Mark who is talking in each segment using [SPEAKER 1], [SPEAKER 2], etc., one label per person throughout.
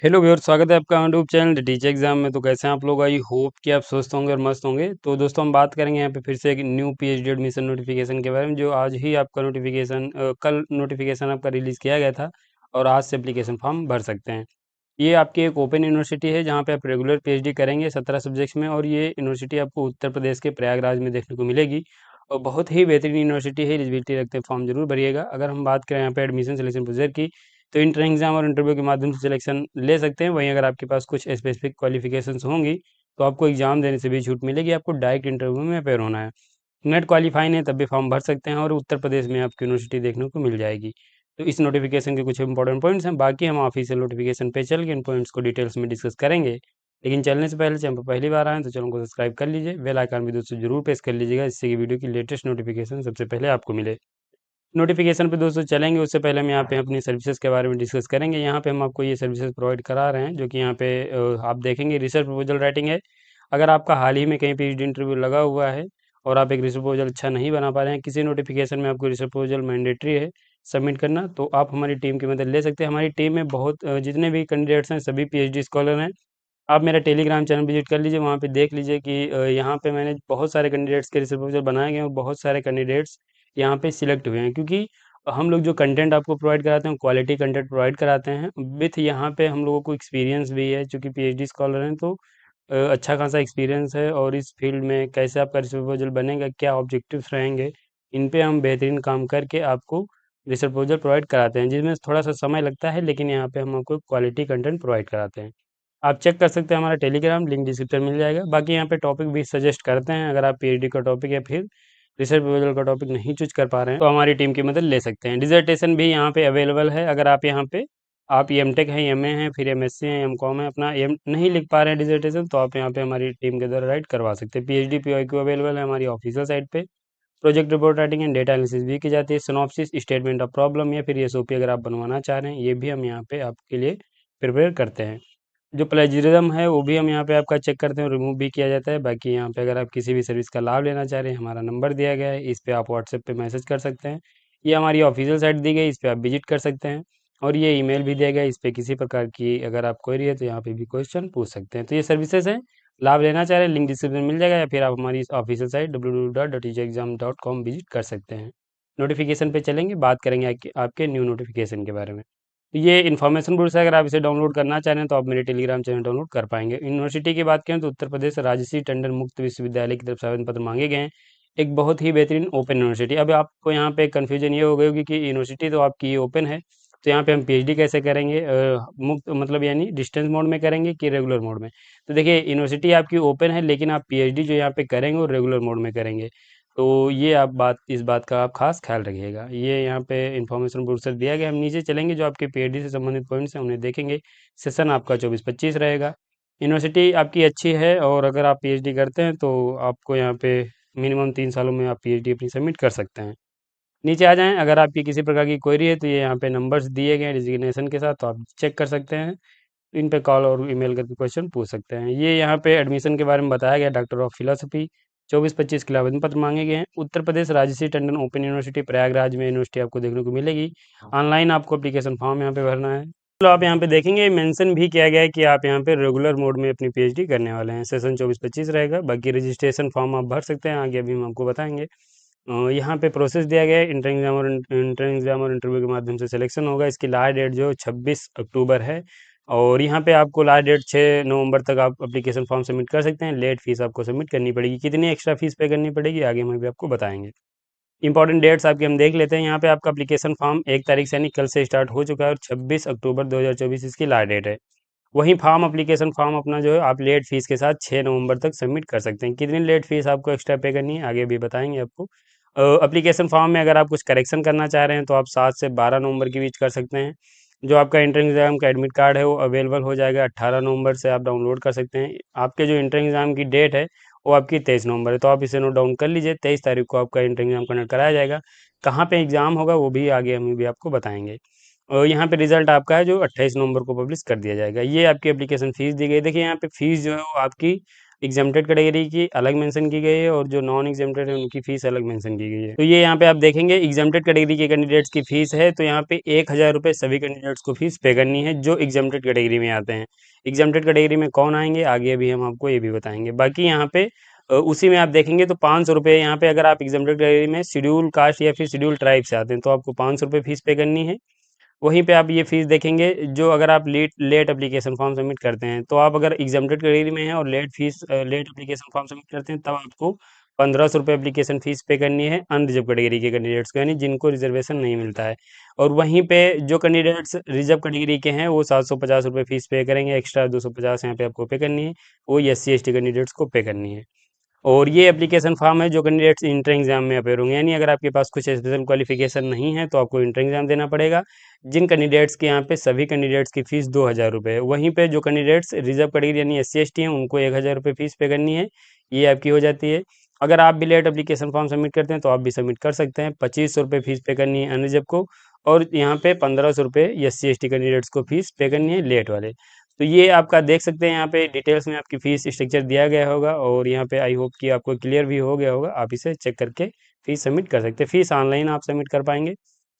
[SPEAKER 1] Hello viewers, स्वागत है आपका YouTube channel the teacher exam में। तो कैसे हैं आप लोग? आई होप कि आप स्वस्थ होंगे और मस्त होंगे। तो दोस्तों, हम बात करेंगे यहाँ पे फिर से एक न्यू पीएचडी एडमिशन नोटिफिकेशन के बारे में, जो आज ही आपका नोटिफिकेशन कल नोटिफिकेशन आपका रिलीज़ किया गया था और आज से एप्लीकेशन फॉर्म भर सकते हैं। ये आपकी एक ओपन यूनिवर्सिटी है जहाँ पे आप रेगुलर पीएचडी करेंगे 17 सब्जेक्ट्स में, और ये यूनिवर्सिटी आपको उत्तर प्रदेश के प्रयागराज में देखने को मिलेगी और बहुत ही बेहतरीन यूनिवर्सिटी है। एलिजिबिलिटी रखते हैं, फॉर्म जरूर भरिएगा। अगर हम बात करें यहाँ पे एडमिशन सिलेक्शन प्रोसीजर की, तो इंटर एग्जाम और इंटरव्यू के माध्यम से सिलेक्शन ले सकते हैं। वहीं अगर आपके पास कुछ स्पेसिफिक क्वालिफिकेशंस होंगी तो आपको एग्जाम देने से भी छूट मिलेगी, आपको डायरेक्ट इंटरव्यू में अपेयर होना है। नेट क्वालिफाई नहीं तब भी फॉर्म भर सकते हैं और उत्तर प्रदेश में आपकी यूनिवर्सिटी देखने को मिल जाएगी। तो इस नोटिफिकेशन के कुछ इंपॉर्टेंट पॉइंट्स हैं, बाकी हम ऑफिशियल नोटिफिकेशन पे चल के इन पॉइंट्स को डिटेल्स में डिस्कस करेंगे। लेकिन चलने से पहले चैनल पर पहली बार आए तो चैनल को सब्सक्राइब कर लीजिए, बेल आइकन भी दोस्तों जरूर प्रेस कर लीजिएगा, जिससे कि वीडियो की लेटेस्ट नोटिफिकेशन सबसे पहले आपको मिले। नोटिफिकेशन पे दोस्तों चलेंगे, उससे पहले हम यहाँ पे अपनी सर्विसेज के बारे में डिस्कस करेंगे। यहाँ पे हम आपको ये सर्विसेज प्रोवाइड करा रहे हैं, जो कि यहाँ पे आप देखेंगे रिसर्च प्रपोजल राइटिंग है। अगर आपका हाल ही में कहीं पीएचडी इंटरव्यू लगा हुआ है और आप एक रिसर्च प्रपोजल अच्छा नहीं बना पा रहे हैं, किसी नोटिफिकेशन में आपको रिसर्च प्रपोजल मैंडेटरी है सबमिट करना, तो आप हमारी टीम की मदद ले सकते हैं। हमारी टीम में बहुत जितने भी कैंडिडेट्स हैं सभी पीएचडी स्कॉलर हैं। आप मेरा टेलीग्राम चैनल विजिट कर लीजिए, वहाँ पे देख लीजिए कि यहाँ पे मैंने बहुत सारे कैंडिडेट्स के रिसर्च प्रपोजल बनाए गए हैं और बहुत सारे कैंडिडेट्स यहाँ पे सिलेक्ट हुए हैं, क्योंकि हम लोग जो कंटेंट आपको प्रोवाइड कराते हैं क्वालिटी कंटेंट प्रोवाइड कराते हैं विथ यहाँ पे हम लोगों को एक्सपीरियंस भी है, चूँकि पीएचडी स्कॉलर हैं तो अच्छा खासा एक्सपीरियंस है। और इस फील्ड में कैसे आपका रिसर्च प्रपोजल बनेगा, क्या ऑब्जेक्टिव्स रहेंगे, इन पे हम बेहतरीन काम करके आपको रिसर्च प्रपोजल प्रोवाइड कराते हैं, जिसमें थोड़ा सा समय लगता है, लेकिन यहाँ पे हम आपको क्वालिटी कंटेंट प्रोवाइड कराते हैं। आप चेक कर सकते हैं हमारा टेलीग्राम, लिंक डिस्क्रिप्शन मिल जाएगा। बाकी यहाँ पे टॉपिक भी सजेस्ट करते हैं, अगर आप पीएचडी का टॉपिक या फिर रिसर्च प्रपोजल का टॉपिक नहीं चूज कर पा रहे हैं तो हमारी टीम की मदद ले सकते हैं। डिजर्टेशन भी यहाँ पे अवेलेबल है। अगर आप यहाँ पे आप एमटेक हैं, एमए हैं, फिर एमएससी हैं, एमकॉम है, अपना एम नहीं लिख पा रहे हैं डिजर्टेशन, तो आप यहाँ पे हमारी टीम के द्वारा राइट करवा सकते हैं। पीएचडी पीवाईक्यू अवेलेबल है हमारी ऑफिशियल साइट पे। Project report writing and data analysis भी की जाती है। सिनॉप्सिस, स्टेटमेंट ऑफ प्रॉब्लम या फिर एसओपी अगर आप बनवाना चाह रहे हैं, ये भी हम यहाँ पे आपके लिए प्रिपेयर करते हैं। जो प्लेजरिज्म है वो भी हम यहाँ पे आपका चेक करते हैं, रिमूव भी किया जाता है। बाकी यहाँ पे अगर आप किसी भी सर्विस का लाभ लेना चाह रहे हैं, हमारा नंबर दिया गया है, इस पे आप व्हाट्सएप पे मैसेज कर सकते हैं। ये हमारी ऑफिशियल साइट दी गई, इस पे आप विजिट कर सकते हैं। और ये ईमेल भी दिया गया है, इस पे किसी प्रकार की अगर आप क्वेरी है तो यहाँ पे भी क्वेश्चन पूछ सकते हैं। तो ये सर्विसेज हैं, लाभ लेना चाह रहे हैं लिंक डिस्क्रिप्शन मिल जाएगा, या फिर आप हमारी ऑफिशियल साइट www.teacherexam.com विजिट कर सकते हैं। नोटिफिकेशन पे चलेंगे, बात करेंगे आपके न्यू नोटिफिकेशन के बारे में। तो ये इन्फॉर्मेशन बुक्स है, अगर आप इसे डाउनलोड करना चाह रहे हैं तो आप मेरे टेलीग्राम चैनल डाउनलोड कर पाएंगे। यूनिवर्सिटी की बात करें तो उत्तर प्रदेश राजसी टंडन मुक्त विश्वविद्यालय की तरफ से आवेदन पत्र मांगे गए हैं। एक बहुत ही बेहतरीन ओपन यूनिवर्सिटी। अब आपको यहाँ पे कन्फ्यूजन ये हो गई होगी कि यूनिवर्सिटी तो आपकी ओपन है, तो यहाँ पे हम पीएचडी कैसे करेंगे? मुक्त मतलब यानी डिस्टेंस मोड में करेंगे कि रेगुलर मोड में? तो देखिए, यूनिवर्सिटी आपकी ओपन है, लेकिन आप पीएचडी जो यहाँ पे करेंगे वो रेगुलर मोड में करेंगे। तो ये आप इस बात का आप खास ख्याल रखिएगा। ये यहाँ पे इन्फॉर्मेशन ब्रोशर दिया गया। हम नीचे चलेंगे, जो आपके पीएचडी से संबंधित पॉइंट्स हैं उन्हें देखेंगे। सेशन आपका 24-25 रहेगा। यूनिवर्सिटी आपकी अच्छी है, और अगर आप पीएचडी करते हैं तो आपको यहाँ पे मिनिमम 3 सालों में आप पीएचडी अपनी सबमिट कर सकते हैं। नीचे आ जाएं, अगर आपकी किसी प्रकार की क्वेरी है तो ये यहाँ पे नंबर्स दिए गए हैं डिजिग्नेशन के साथ, तो आप चेक कर सकते हैं। इन पे कॉल और ईमेल करके क्वेश्चन पूछ सकते हैं। ये यहाँ पे एडमिशन के बारे में बताया गया। डॉक्टर ऑफ फिलोसफी 24-25 के लिए आवेदन पत्र मांगे गए हैं। उत्तर प्रदेश राजश्री टंडन ओपन यूनिवर्सिटी प्रयागराज में यूनिवर्सिटी आपको देखने को मिलेगी। ऑनलाइन आपको एप्लीकेशन फॉर्म यहाँ पे भरना है। तो आप यहाँ पे देखेंगे मेंशन भी किया गया है कि आप यहाँ पे रेगुलर मोड में अपनी पीएचडी करने वाले हैं। सेशन 24-25 रहेगा। बाकी रजिस्ट्रेशन फॉर्म आप भर सकते हैं, आगे अभी हम आपको बताएंगे। यहाँ पे प्रोसेस दिया गया है। इंटर एग्जाम और इंटरव्यू के माध्यम से सिलेक्शन होगा। इसकी लास्ट डेट जो 26 अक्टूबर है, और यहाँ पे आपको लास्ट डेट 6 नवंबर तक आप एप्लीकेशन फॉर्म सबमिट कर सकते हैं। लेट फीस आपको सबमिट करनी पड़ेगी। कितनी एक्स्ट्रा फीस पे करनी पड़ेगी आगे हम भी आपको बताएंगे। इंपॉर्टेंट डेट्स आपके हम देख लेते हैं। यहाँ पे आपका एप्लीकेशन फॉर्म 1 तारीख से यानी कल से स्टार्ट हो चुका है, और 26 अक्टूबर 2024 इसकी लास्ट डेट है। वहीं फॉर्म एप्लीकेशन फॉर्म अपना जो है आप लेट फीस के साथ 6 नवंबर तक सबमिट कर सकते हैं। कितनी लेट फीस आपको एक्स्ट्रा पे करनी है आगे भी बताएंगे आपको। एप्लीकेशन फॉर्म में अगर आप कुछ करेक्शन करना चाह रहे हैं तो आप 7 से 12 नवंबर के बीच कर सकते हैं। जो आपका इंटर एग्ज़ाम का एडमिट कार्ड है वो अवेलेबल हो जाएगा 18 नवंबर से, आप डाउनलोड कर सकते हैं। आपके जो इंटर एग्ज़ाम की डेट है वो आपकी 23 नवंबर है, तो आप इसे नोट डाउन कर लीजिए। 23 तारीख को आपका इंटर एग्ज़ाम कंडक्ट कराया जाएगा। कहाँ पे एग्ज़ाम होगा वो भी आगे हम भी आपको बताएंगे। और यहाँ पे रिजल्ट आपका है जो 28 नवंबर को पब्लिश कर दिया जाएगा। ये आपकी एप्लीकेशन फ़ीस दी गई। देखिए यहाँ पे फ़ीस जो है वो आपकी एग्जम्प्टेड कैटेगरी की अलग मेंशन की गई है और जो नॉन एग्जम्प्टेड है उनकी फीस अलग मेंशन की गई है। तो ये यहाँ पे आप देखेंगे एग्जम्प्टेड कैटेगरी के कैंडिडेट्स की फीस है, तो यहाँ पे 1000 रुपये सभी कैंडिडेट्स को फीस पे करनी है जो एग्जम्प्टेड कैटेगरी में आते हैं। एग्जम्प्टेड कैटेगरी में कौन आएंगे आगे अभी हम आपको ये भी बताएंगे। बाकी यहाँ पे उसी में आप देखेंगे तो 500 रुपये यहाँ पे अगर आप एग्जम्प्टेड कैटेगरी में शेड्यूल कास्ट या फिर शेड्यूल ट्राइब से आते हैं तो आपको 500 रुपये फीस पे करनी है। वहीं पे आप ये फीस लेट जो अगर आप लेट एप्लीकेशन फॉर्म सबमिट करते हैं तो आप अगर एग्जम्प्टेड कैटेगरी में हैं और लेट एप्लीकेशन फॉर्म सबमिट करते हैं तब आपको 1500 रुपये एप्लीकेशन फ़ीस पे करनी है अनरिजर्व कैटेगरी के कैंडिडेट्स को, यानी जिनको रिजर्वेशन नहीं मिलता है। और वहीं पे जो कैंडिडेट्स रिजर्व कैटेगरी के हैं वो 750 रुपये फीस पे करेंगे, एक्स्ट्रा 250 यहाँ पे आपको पे करनी है, वो SC ST कैंडिडेट्स को पे करनी है। और ये एप्लीकेशन फॉर्म है जो कैंडिडेट्स इंटर एग्जाम में अपेयर होंगे, यानी अगर आपके पास कुछ स्पेशल क्वालिफिकेशन नहीं है तो आपको इंटर एग्जाम देना पड़ेगा। जिन कैंडिडेट्स के यहाँ पे सभी कैंडिडेट्स की फीस 2000 रुपये है। वहीं पे जो कैंडिडेट्स रिजर्व कैटेगरी यानी SC ST हैं उनको 1000 रुपये फीस पे करनी है, ये आपकी हो जाती है। अगर आप भी लेट एप्लीकेशन फॉर्म सबमिट करते हैं तो आप भी सबमिट कर सकते हैं। 2500 रुपये फीस पे करनी है अनरिजर्व को, और यहाँ पे 1500 रुपये SC ST कैंडिडेट्स को फीस पे करनी है लेट वाले। तो ये आपका देख सकते हैं यहाँ पे डिटेल्स में आपकी फ़ीस स्ट्रक्चर दिया गया होगा, और यहाँ पे आई होप कि आपको क्लियर भी हो गया होगा। आप इसे चेक करके फ़ीस सबमिट कर सकते हैं। फ़ीस ऑनलाइन आप सबमिट कर पाएँगे।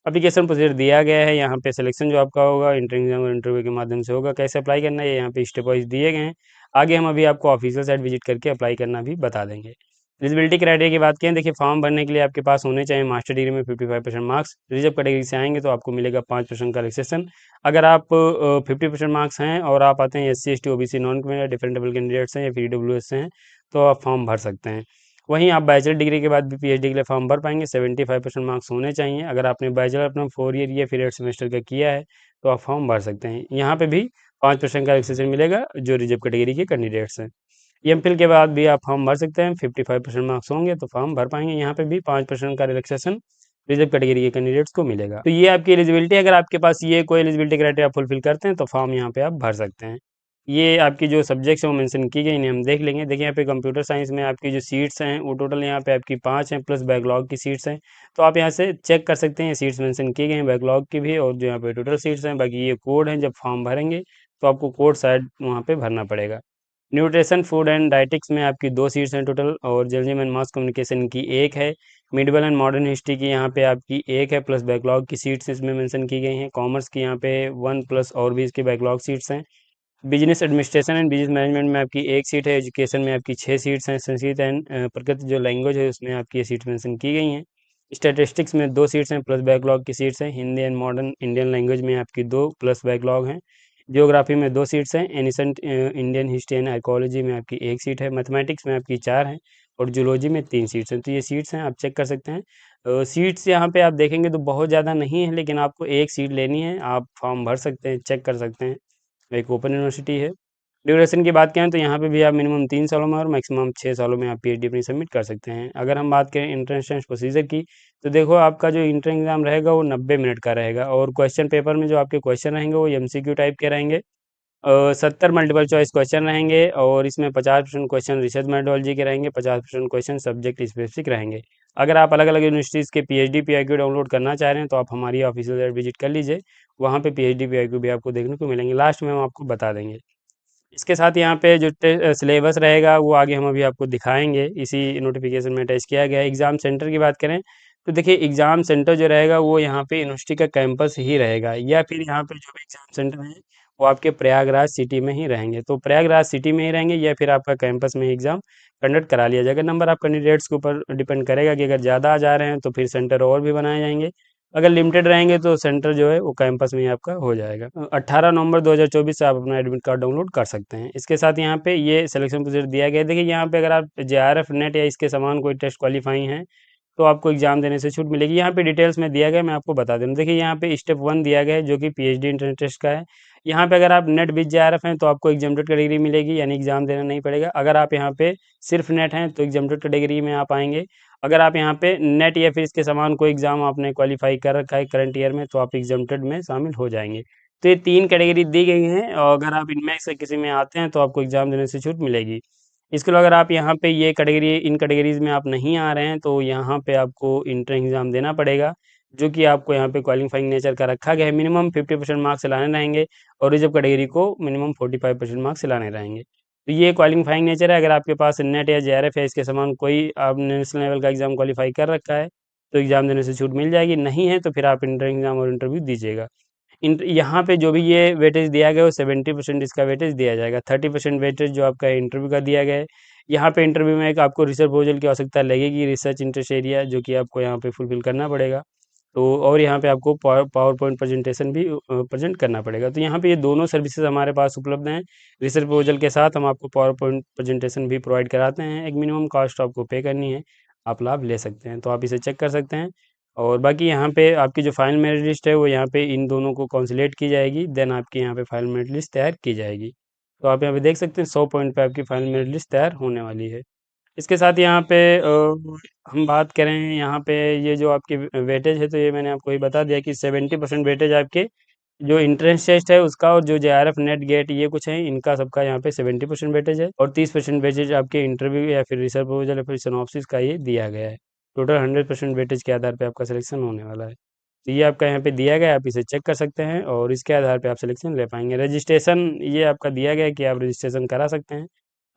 [SPEAKER 1] एप्लीकेशन प्रोसीजर दिया गया है, यहाँ पे सिलेक्शन जो आपका होगा इंटर एग्जाम और इंटरव्यू के माध्यम से होगा। कैसे अप्लाई करना है ये यहाँ पे स्टेप वाइज़ दिए गए हैं। आगे हम अभी आपको ऑफिशियल साइट विजिट करके अप्लाई करना भी बता देंगे। एलिजिबिलिटी क्राइटेरिया की बात करें, देखिए फॉर्म भरने के लिए आपके पास होने चाहिए मास्टर डिग्री में 55% मार्क्स। रिजर्व कैटेगरी से आएंगे तो आपको मिलेगा 5% का रिलैक्सेशन। अगर आप 50% मार्क्स हैं और आप आते हैं SC ST OBC non criminal differently abled candidates हैं या फिर EWS से हैं तो आप फॉर्म भर सकते हैं। वहीं आप बैचलर डिग्री के बाद भी PhD के लिए फॉर्म भर पाएंगे। 75% मार्क्स होने चाहिए। अगर आपने बैचलर अपना 4 ईयर या फिर 8 सेमेस्टर का किया है तो आप फॉर्म भर सकते हैं। यहाँ पे भी 5% का रिलैक्सेशन मिलेगा जो रिजर्व कैटेगरी के कैंडिडेट्स हैं। MPhil के बाद भी आप फॉर्म भर सकते हैं। 55% मार्क्स होंगे तो फॉर्म भर पाएंगे। यहाँ पे भी 5% का रिलैक्सेशन रिजर्व कैटेगरी के कैंडिडेट्स को मिलेगा। तो ये आपकी एलिजिबिलिटी, अगर आपके पास ये कोई एलिजिबिलिटी क्राइटेरिया फुलफिल करते हैं तो फॉर्म यहाँ पे आप भर सकते हैं। ये आपकी जो सब्जेक्ट्स हैं वो मेंशन की गई, इन्हें हम देख लेंगे। देखिए यहाँ पे कंप्यूटर साइंस में आपकी जो सीट्स हैं वो टोटल यहाँ पे आपकी 5 हैं प्लस बैकलॉग की सीट्स हैं। तो आप यहाँ से चेक कर सकते हैं, सीट्स मेंशन की गई हैं बैकलॉग की भी, और जो यहाँ पे टोटल सीट्स हैं। बाकी ये कोड है, जब फॉर्म भरेंगे तो आपको कोड शायद वहाँ पे भरना पड़ेगा। न्यूट्रिशन फूड एंड डाइटिक्स में आपकी 2 सीट्स हैं टोटल, और जर्नलिज्म एंड मास कम्युनिकेशन की 1 है। मिडिवल एंड मॉडर्न हिस्ट्री की यहाँ पे आपकी 1 है प्लस बैकलॉग की सीट्स इसमें मेंशन की गई हैं। कॉमर्स की यहाँ पे 1 प्लस और भी इसकी बैकलॉग सीट्स हैं। Business administration and business management में आपकी 1 सीट है। एजुकेशन में आपकी 6 सीट्स हैं। संस्कृत एंड प्रकृत जो लैंग्वेज है उसमें आपकी ये सीट्स मेंशन की गई हैं। स्टैटिस्टिक्स में 2 सीट्स हैं प्लस बैकलॉग की सीट्स हैं। Hindi and modern Indian language में आपकी 2 प्लस बैकलॉग हैं। जियोग्राफी में 2 सीट्स हैं। Ancient Indian history and archaeology में आपकी 1 सीट है। मैथमेटिक्स में आपकी 4 हैं, और जूलॉजी में 3 सीट्स हैं। तो ये सीट्स हैं, आप चेक कर सकते हैं। सीट्स यहाँ पे आप देखेंगे तो बहुत ज़्यादा नहीं है, लेकिन आपको 1 सीट लेनी है। आप फॉर्म भर सकते हैं, चेक कर सकते हैं। एक ओपन यूनिवर्सिटी है। ड्यूरेशन की बात करें तो यहाँ पे भी आप मिनिमम 3 सालों में और मैक्सिमम 6 सालों में आप PhD अपनी सबमिट कर सकते हैं। अगर हम बात करें एंट्रेंस प्रोसीजर की, तो देखो आपका जो इंटर एग्ज़ाम रहेगा वो 90 मिनट का रहेगा, और क्वेश्चन पेपर में जो आपके क्वेश्चन रहेंगे वो MCQ टाइप के रहेंगे। 70 मल्टीपल चॉइस क्वेश्चन रहेंगे, और इसमें 50% क्वेश्चन रिसर्च मेथोडोलॉजी के रहेंगे, 50% क्वेश्चन सब्जेक्ट स्पेसिफिक रहेंगे। अगर आप अलग-अलग यूनिवर्सिटीज़ के PhD PIQ डाउनलोड करना चाह रहे हैं तो आप हमारी ऑफिशियल वेबसाइट विजिट कर लीजिए। वहाँ पे PhD PIQ भी आपको देखने को मिलेंगे। लास्ट में हम आपको बता देंगे। इसके साथ यहाँ पे जो सिलेबस रहेगा वो आगे हम अभी आपको दिखाएंगे, इसी नोटिफिकेशन में अटैच किया गया है। एग्ज़ाम सेंटर की बात करें तो देखिए एग्ज़ाम सेंटर जो रहेगा वो यहाँ पे यूनिवर्सिटी का कैंपस ही रहेगा, या फिर यहाँ पे जो भी एग्ज़ाम सेंटर है वो आपके प्रयागराज सिटी में ही रहेंगे। तो प्रयागराज सिटी में ही रहेंगे या फिर आपका कैंपस में ही एग्ज़ाम कंडक्ट करा लिया जाएगा। नंबर आप कैंडिडेट्स के ऊपर डिपेंड करेगा कि अगर ज़्यादा आ जा रहे हैं तो फिर सेंटर और भी बनाए जाएंगे। अगर लिमिटेड रहेंगे तो सेंटर जो है वो कैंपस में ही आपका हो जाएगा। 18 नवंबर 2024 से आप अपना एडमिट कार्ड डाउनलोड कर सकते हैं। इसके साथ यहाँ पे ये सिलेक्शन प्रोसीजर दिया गया है। देखिए यहाँ पे अगर आप JRF नेट या इसके समान कोई टेस्ट क्वालीफाई हैं तो आपको एग्जाम देने से छूट मिलेगी। यहाँ पे डिटेल्स में दिया गया है, मैं आपको बता दूँ। देखिए यहाँ पे स्टेप 1 दिया गया है जो कि PhD इंटरनेट टेस्ट का है। यहाँ पे अगर आप नेट विद JRF हैं तो आपको एग्जाम्प्टेड कैटेगरी मिलेगी, यानी एग्जाम देना नहीं पड़ेगा। अगर आप यहाँ पे सिर्फ नेट हैं तो एग्जाम्प्टेड कैटेगरी में आप आएंगे। अगर आप यहाँ पे नेट या फिर इसके समान कोई एग्जाम आपने क्वालिफाई कर रखा है करंट ईयर में तो आप एग्जाम्प्टेड में शामिल हो जाएंगे। तो ये 3 कैटेगरी दी गई हैं, और अगर आप इनमें से किसी में आते हैं तो आपको एग्जाम देने से छूट मिलेगी। इसके अलावा अगर आप यहाँ पे ये कैटेगरी इन कैटेगरीज में आप नहीं आ रहे हैं तो यहाँ पे आपको इंटर एग्ज़ाम देना पड़ेगा, जो कि आपको यहाँ पे क्वालिफाइंग नेचर का रखा गया है। मिनिमम 50% मार्क्स लाने रहेंगे, और रिजर्व कैटेगरी को मिनिमम 45% मार्क्स लाने रहेंगे। तो ये क्वालिफाइंग नेचर है। अगर आपके पास नेट या जेआरएफ है इसके समान कोई आप नेशनल लेवल का एग्ज़ाम क्वालिफाई कर रखा है तो एग्ज़ाम देने से छूट मिल जाएगी, नहीं है तो फिर आप इंटर एग्ज़ाम और इंटरव्यू दीजिएगा। यहाँ पे जो भी ये वेटेज दिया गया है वो 70% इसका वेटेज दिया जाएगा। 30% वेटेज जो आपका इंटरव्यू का दिया गया है। यहाँ पे इंटरव्यू में एक आपको रिसर्च प्रपोजल की आवश्यकता लगेगी, रिसर्च इंटरेस्ट एरिया जो कि आपको यहाँ पे फुलफिल करना पड़ेगा। तो और यहाँ पे आपको पावर पॉइंट प्रेजेंटेशन भी प्रेजेंट करना पड़ेगा। तो यहाँ पे ये दोनों सर्विसेज हमारे पास उपलब्ध हैं। रिसर्च प्रपोजल के साथ हम आपको पावर पॉइंट प्रेजेंटेशन भी प्रोवाइड कराते हैं। एक मिनिमम कॉस्ट आपको पे करनी है, आप लाभ ले सकते हैं। तो आप इसे चेक कर सकते हैं। और बाकी यहाँ पे आपकी जो फाइनल मेरिट लिस्ट है वो यहाँ पे इन दोनों को कॉन्सुलेट की जाएगी, देन आपकी यहाँ पे फाइनल मेरिट लिस्ट तैयार की जाएगी। तो आप यहाँ पे देख सकते हैं 100 पॉइंट पे आपकी फाइनल मेरिट लिस्ट तैयार होने वाली है। इसके साथ यहाँ पे हम बात करें यहाँ पे ये जो आपकी वेटेज है तो ये मैंने आपको ही बता दिया कि 70% वेटेज आपके जो एंट्रेंस टेस्ट है उसका और जो जेआरएफ नेट गेट ये कुछ है इनका सबका यहाँ पे 70% वेटेज है और 30% वेटेज आपके इंटरव्यू या फिर रिसर्च प्रपोजल या फिर सिनॉप्सिस का ये दिया गया है। टोटल 100% वेटेज के आधार पे आपका सिलेक्शन होने वाला है। तो ये आपका यहाँ पे दिया गया है, आप इसे चेक कर सकते हैं और इसके आधार पे आप सिलेक्शन ले पाएंगे। रजिस्ट्रेशन ये आपका दिया गया है कि आप रजिस्ट्रेशन करा सकते हैं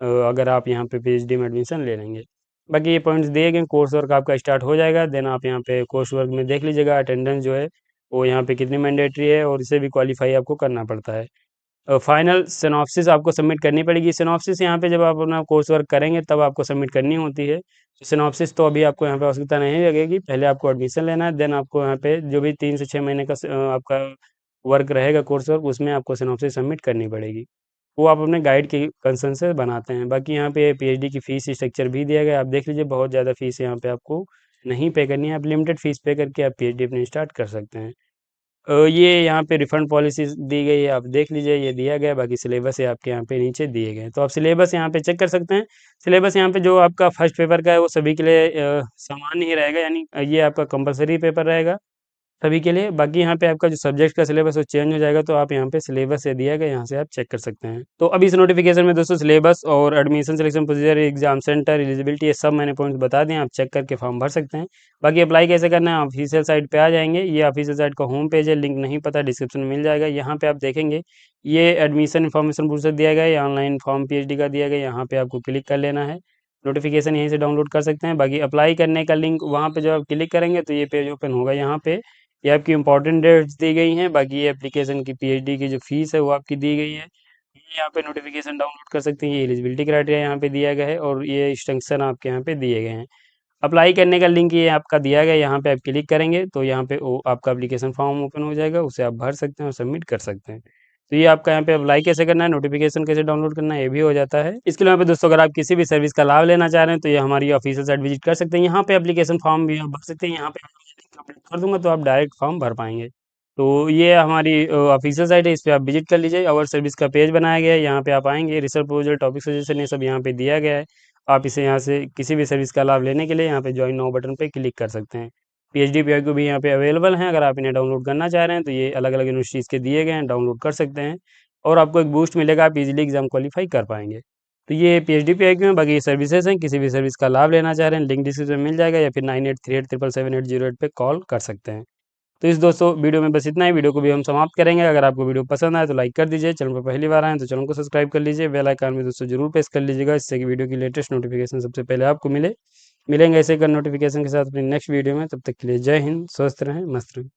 [SPEAKER 1] अगर आप यहाँ पे पीएचडी में एडमिशन ले लेंगे। बाकी ये पॉइंट्स दिए गए, कोर्स वर्क आपका स्टार्ट हो जाएगा, देन आप यहाँ पे कोर्स वर्क में देख लीजिएगा अटेंडेंस जो है वो यहाँ पे कितनी मैंडेटरी है और इसे भी क्वालिफाई आपको करना पड़ता है। फाइनल सिनॉप्सिस आपको सबमिट करनी पड़ेगी। सिनॉप्सिस यहाँ पे जब आप अपना कोर्स वर्क करेंगे तब आपको सबमिट करनी होती है। सिनॉप्सिस तो अभी आपको यहाँ पे आवश्यकता नहीं लगेगी, पहले आपको एडमिशन लेना है, देन आपको यहाँ पे जो भी 3 से 6 महीने का आपका वर्क रहेगा कोर्स वर्क उसमें आपको सिनॉप्सिस सबमिट करनी पड़ेगी। वो आप अपने गाइड के कंसर्न से बनाते हैं। बाकी यहाँ पे पीएचडी की फ़ीस स्ट्रक्चर भी दिया गया है, आप देख लीजिए बहुत ज़्यादा फ़ीस यहाँ पे आपको नहीं पे करनी है, आप लिमिटेड फ़ीस पे करके आप पीएचडी अपनी स्टार्ट कर सकते हैं। ये यहाँ पे रिफंड पॉलिसी दी गई है, आप देख लीजिए ये दिया गया है, बाकी सिलेबस है आपके यहाँ पे नीचे दिए गए हैं। तो आप सिलेबस यहाँ पे चेक कर सकते हैं। सिलेबस यहाँ पे जो आपका फर्स्ट पेपर का है वो सभी के लिए समान ही रहेगा, यानी ये आपका कंपल्सरी पेपर रहेगा सभी के लिए। बाकी यहाँ पे आपका जो सब्जेक्ट का सिलेबस वो चेंज हो जाएगा, तो आप यहाँ पे सिलेबस ये दिया गया यहाँ से आप चेक कर सकते हैं। तो अभी इस नोटिफिकेशन में दोस्तों सिलेबस और admission selection procedure exam centre eligibility ये सब मैंने पॉइंट्स बता दिए, आप चेक करके फॉर्म भर सकते हैं। बाकी अप्लाई कैसे करना है, ऑफिशियल साइट पे आ जाएंगे, ये ऑफिशियल साइट का होम पेज है, लिंक नहीं पता डिस्क्रिप्शन में मिल जाएगा। यहाँ पे आप देखेंगे ये एडमिशन इन्फॉर्मेशन पूरा दिया गया है, ऑनलाइन फॉर्म पीएचडी का दिया गया, यहाँ पे आपको क्लिक कर लेना है। नोटिफिकेशन यहीं से डाउनलोड कर सकते हैं। बाकी अप्लाई करने का लिंक वहाँ पे जब आप क्लिक करेंगे तो ये पेज ओपन होगा। यहाँ पे ये आपकी इंपॉर्टेंट डेट्स दी गई हैं। बाकी ये एप्लीकेशन की पीएचडी की जो फीस है वो आपकी दी गई है। ये यहाँ पे नोटिफिकेशन डाउनलोड कर सकते हैं। ये एलिजिबिलिटी क्राइटेरिया यहाँ पे दिया गया है और ये इंस्ट्रक्शन आपके यहाँ पे दिए गए हैं। अप्लाई करने का लिंक ये आपका दिया गया है, यहाँ पे आप क्लिक करेंगे तो यहाँ पे वो आपका एप्लीकेशन फॉर्म ओपन हो जाएगा, उसे आप भर सकते हैं और सबमिट कर सकते हैं। तो ये आपका यहाँ पे अप्लाई कैसे करना है, नोटिफिकेशन कैसे डाउनलोड करना है ये भी हो जाता है। इसके अलावा पे दोस्तों अगर आप किसी भी सर्विस का लाभ लेना चाह रहे हैं तो ये हमारी ऑफिशियल साइट विजिट कर सकते हैं। यहाँ पे एप्लीकेशन फॉर्म भी आप भर सकते हैं, यहाँ पे लिंक अपडेट कर दूंगा तो आप डायरेक्ट फॉर्म भर पाएंगे। तो ये हमारी ऑफिशियल साइट है, इस पे आप विजिट कर लीजिए। और सर्विस का पेज बनाया गया है, यहाँ पे आप आएंगे, रिसर्च प्रपोजल टॉपिक सजेशन ये सब यहाँ पे दिया गया है। आप इसे यहाँ से किसी भी सर्विस का लाभ लेने के लिए यहाँ पे ज्वाइन नाउ बटन पे क्लिक कर सकते हैं। पीएचडी पीआईक्यू भी यहाँ पे अवेलेबल हैं, अगर आप इन्हें डाउनलोड करना चाह रहे हैं तो ये अलग अलग यूनिवर्सिटीज़ के दिए गए हैं, डाउनलोड कर सकते हैं और आपको एक बूस्ट मिलेगा, आप इजीली एग्जाम क्वालिफाई कर पाएंगे। तो ये पीएचडी पीआईक्यू में, बाकी ये सर्विसेज हैं, किसी भी सर्विस का लाभ लेना चाह रहे हैं लिंक डिस्क्रिप्शन में मिल जाएगा या फिर 9838777808 पे कॉल कर सकते हैं। तो इस दोस्तों वीडियो में बस इतना ही, वीडियो को भी हम समाप्त करेंगे। अगर आपको वीडियो पसंद आए तो लाइक कर दीजिए, चैनल पर पहली बार आए तो चैनल को सब्सक्राइब कर लीजिए, बेल आइकन में दोस्तों जरूर प्रेस कर लीजिएगा, इससे कि वीडियो की लेटेस्ट नोटिफिकेशन सबसे पहले आपको मिलेंगे ऐसे कर नोटिफिकेशन के साथ अपनी नेक्स्ट वीडियो में। तब तक के लिए जय हिंद, स्वस्थ रहें, मस्त रहें।